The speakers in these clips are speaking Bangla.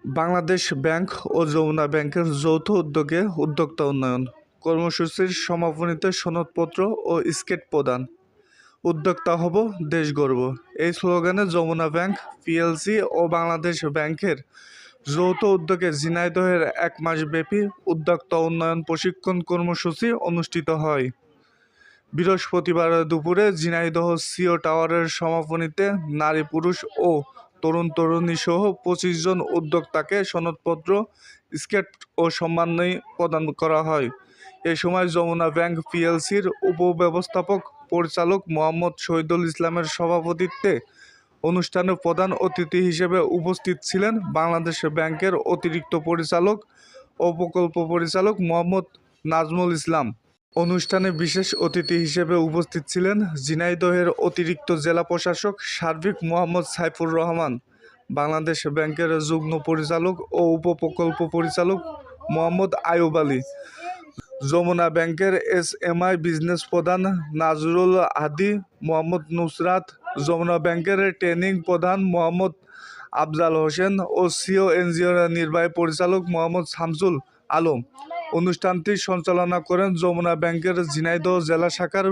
বাংলাদেশ ব্যাংক ও যমুনা ব্যাংকের যৌথ উদ্যোগে উদ্যোক্তা উন্নয়ন কর্মসূচির সমাপনীতে সনদপত্র ও স্কেট প্রদান। উদ্যোক্তা হব, দেশ গড়ব, এই স্লোগানে যমুনা ব্যাংক পিএলসি ও বাংলাদেশ ব্যাংকের যৌথ উদ্যোগে ঝিনাইদহের 1 মাসব্যাপী উদ্যোক্তা উন্নয়ন প্রশিক্ষণ কর্মসূচি অনুষ্ঠিত হয়। বৃহস্পতিবার দুপুরে ঝিনাইদহ সিও টাওয়ারের সমাপনীতে নারী, পুরুষ ও তরুণ তরুণী সহ 25 জন উদ্যোক্তাকে সনদপত্র, স্কেট ও সম্মাননা প্রদান করা হয়। এ সময় যমুনা ব্যাংক পিএলসির উপব্যবস্থাপক পরিচালক মোহাম্মদ শহীদুল ইসলামের সভাপতিত্বে অনুষ্ঠানে প্রধান অতিথি হিসেবে উপস্থিত ছিলেন বাংলাদেশ ব্যাংকের অতিরিক্ত পরিচালক ও প্রকল্প পরিচালক মোহাম্মদ নাজমুল ইসলাম। অনুষ্ঠানে বিশেষ অতিথি হিসেবে উপস্থিত ছিলেন ঝিনাইদহের অতিরিক্ত জেলা প্রশাসক সার্বিক মোহাম্মদ সাইফুর রহমান, বাংলাদেশ ব্যাংকের যুগ্ম পরিচালক ও উপপ্রকল্প পরিচালক মোহাম্মদ আয়ুব আলী, যমুনা ব্যাংকের এসএমই বিজনেস প্রধান নাজরুল হাদি মোহাম্মদ নুসরাত, যমুনা ব্যাংকের ট্রেনিং প্রধান মোহাম্মদ আফজাল হোসেন ও সিও এনজিওর নির্বাহী পরিচালক মোহাম্মদ শামসুল আলম। অনুষ্ঠানটি সঞ্চালনা করেন যমুনা ব্যাংকের ঝিনাইদহ জেলা শাখার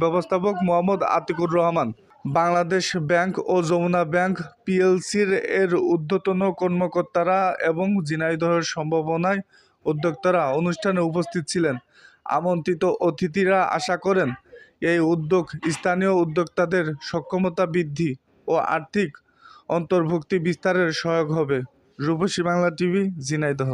ব্যবস্থাপক মোহাম্মদ আতিকুর রহমান। বাংলাদেশ ব্যাংক ও যমুনা ব্যাংক পিএলসির এর ঊর্ধ্বতন কর্মকর্তারা এবং ঝিনাইদহের সম্ভাবনায় উদ্যোক্তারা অনুষ্ঠানে উপস্থিত ছিলেন। আমন্ত্রিত অতিথিরা আশা করেন এই উদ্যোগ স্থানীয় উদ্যোক্তাদের সক্ষমতা বৃদ্ধি ও আর্থিক অন্তর্ভুক্তি বিস্তারের সহায়ক হবে। রূপসী বাংলা টিভি, ঝিনাইদহ।